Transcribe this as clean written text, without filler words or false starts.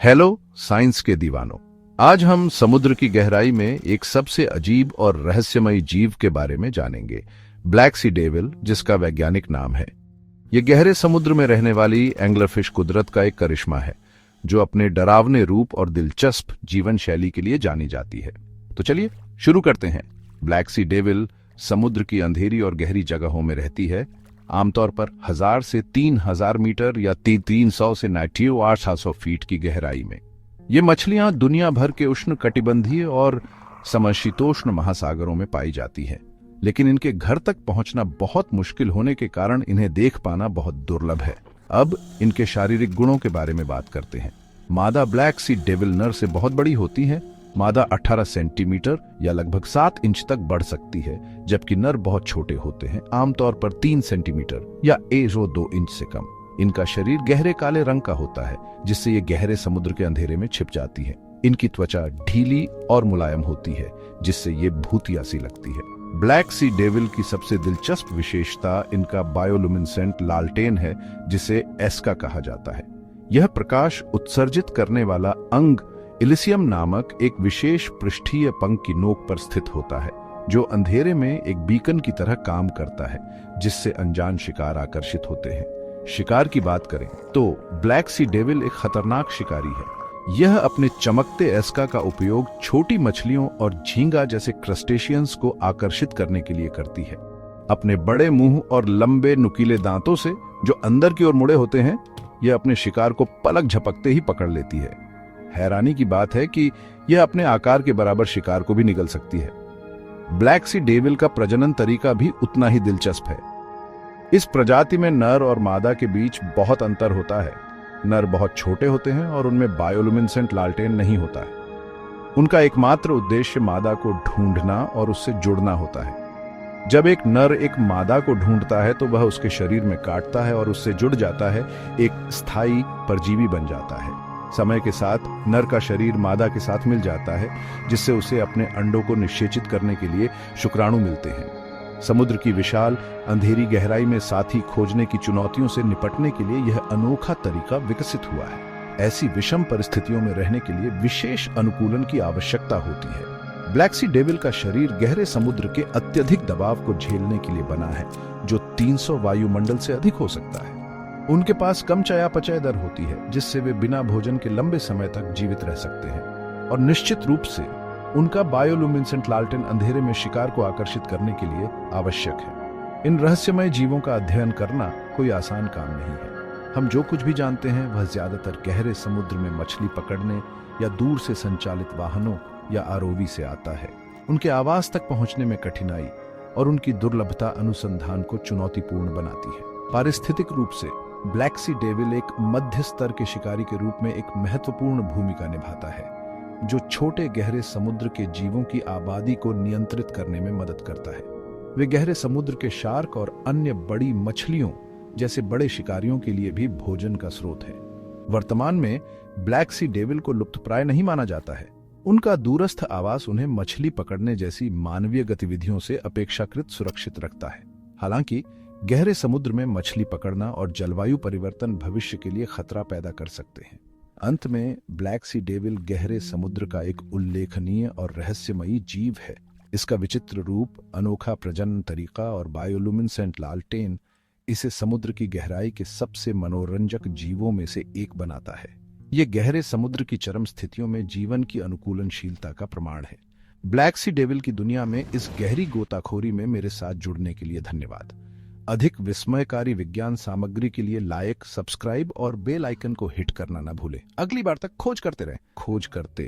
Hello science के दीवानों। आज हम समुद्र की गहराई में एक सबसे अजीब और रहस्यमयी जीव के बारे में जानेंगे, ब्लैक सी डेविल, जिसका वैज्ञानिक नाम है। यह गहरे समुद्र में रहने वाली एंग्लरफिश कुदरत का एक करिश्मा है, जो अपने डरावने रूप और दिलचस्प जीवन शैली के लिए जानी जाती है। तो चलिए शुरू करते हैं। ब्लैक सी डेविल समुद्र की अंधेरी और गहरी जगहों में रहती है, आमतौर पर 1000 से 3000 मीटर या 300 से 800 फीट की गहराई में। ये मछलियां दुनिया भर के उष्ण कटिबंधीय और समशीतोष्ण महासागरों में पाई जाती हैं, लेकिन इनके घर तक पहुंचना बहुत मुश्किल होने के कारण इन्हें देख पाना बहुत दुर्लभ है। अब इनके शारीरिक गुणों के बारे में बात करते हैं। मादा ब्लैक सी डेविल नर से बहुत बड़ी होती है। मादा 18 सेंटीमीटर या लगभग 7 इंच तक बढ़ सकती है, जबकि नर बहुत छोटे होते हैं, आमतौर पर 3 सेंटीमीटर या 2 इंच से कम। इनका शरीर गहरे काले रंग का होता है, जिससे ये गहरे समुद्र के अंधेरे में छिप जाती है। इनकी त्वचा ढीली और मुलायम होती है, जिससे ये भूतिया सी लगती है। ब्लैक सी डेविल की सबसे दिलचस्प विशेषता इनका बायोलुमिनेसेंट लालटेन है, जिसे एस्का कहा जाता है। यह प्रकाश उत्सर्जित करने वाला अंग इलिसियम नामक एक विशेष पृष्ठीय पंख की नोक पर स्थित होता है, जो अंधेरे में एक बीकन की तरह काम करता है, जिससे अनजान शिकार आकर्षित होते हैं। शिकार की बात करें तो ब्लैक सी डेविल एक खतरनाक शिकारी है। यह अपने चमकते एस्का का उपयोग छोटी मछलियों और झींगा जैसे क्रस्टेशियंस को आकर्षित करने के लिए करती है। अपने बड़े मुंह और लंबे नुकीले दांतों से, जो अंदर की ओर मुड़े होते हैं, यह अपने शिकार को पलक झपकते ही पकड़ लेती है। हैरानी की बात है कि यह अपने आकार के बराबर शिकार को भी निगल सकती है। ब्लैक सी डेविल का प्रजनन तरीका भी उतना ही दिलचस्प है। इस प्रजाति में नर और मादा के बीच बहुत अंतर होता है। नर बहुत छोटे होते हैं और उनमें बायोलुमिनेसेंट लालटेन नहीं होता है। उनका एकमात्र उद्देश्य मादा को ढूंढना और उससे जुड़ना होता है। जब एक नर एक मादा को ढूंढता है तो वह उसके शरीर में काटता है और उससे जुड़ जाता है, एक स्थायी परजीवी बन जाता है। समय के साथ नर का शरीर मादा के साथ मिल जाता है, जिससे उसे अपने अंडों को निषेचित करने के लिए शुक्राणु मिलते हैं। समुद्र की विशाल अंधेरी गहराई में साथी खोजने की चुनौतियों से निपटने के लिए यह अनोखा तरीका विकसित हुआ है। ऐसी विषम परिस्थितियों में रहने के लिए विशेष अनुकूलन की आवश्यकता होती है। ब्लैक सी डेविल का शरीर गहरे समुद्र के अत्यधिक दबाव को झेलने के लिए बना है, जो 300 वायुमंडल से अधिक हो सकता है। उनके पास कम चयापचय दर होती है, जिससे वे बिना भोजन के लंबे समय तक जीवित रह सकते हैं। और निश्चित रूप से उनका बायोलुमिनेसेंट लालटेन अंधेरे में शिकार को आकर्षित करने के लिए आवश्यक है। इन रहस्यमय जीवों का अध्ययन करना कोई आसान काम नहीं है। हम जो कुछ भी जानते हैं वह ज्यादातर गहरे समुद्र में मछली पकड़ने या दूर से संचालित वाहनों या आरओवी से आता है। उनके आवास तक पहुंचने में कठिनाई और उनकी दुर्लभता अनुसंधान को चुनौतीपूर्ण बनाती है। पारिस्थितिक रूप से ब्लैक सी डेविल एक मध्य स्तर के शिकारी के रूप में एक महत्वपूर्ण भूमिका निभाता है, जो छोटे गहरे समुद्र के जीवों की आबादी को नियंत्रित करने में मदद करता है। वे गहरे समुद्र के शार्क और अन्य बड़ी मछलियों जैसे बड़े शिकारियों के लिए भी भोजन का स्रोत है। वर्तमान में ब्लैक सी डेविल को लुप्तप्राय नहीं माना जाता है। उनका दूरस्थ आवास उन्हें मछली पकड़ने जैसी मानवीय गतिविधियों से अपेक्षाकृत सुरक्षित रखता है। हालांकि गहरे समुद्र में मछली पकड़ना और जलवायु परिवर्तन भविष्य के लिए खतरा पैदा कर सकते हैं। अंत में ब्लैक सी डेविल गहरे समुद्र का एक उल्लेखनीय और रहस्यमयी जीव है। इसका विचित्र रूप, अनोखा प्रजनन तरीका और बायोलुमिनेसेंट लालटेन इसे समुद्र की गहराई के सबसे मनोरंजक जीवों में से एक बनाता है। ये गहरे समुद्र की चरम स्थितियों में जीवन की अनुकूलनशीलता का प्रमाण है। ब्लैक सी डेविल की दुनिया में इस गहरी गोताखोरी में मेरे साथ जुड़ने के लिए धन्यवाद। अधिक विस्मयकारी विज्ञान सामग्री के लिए लाइक, सब्सक्राइब और बेल आइकन को हिट करना न भूलें। अगली बार तक खोज करते रहें, खोज करते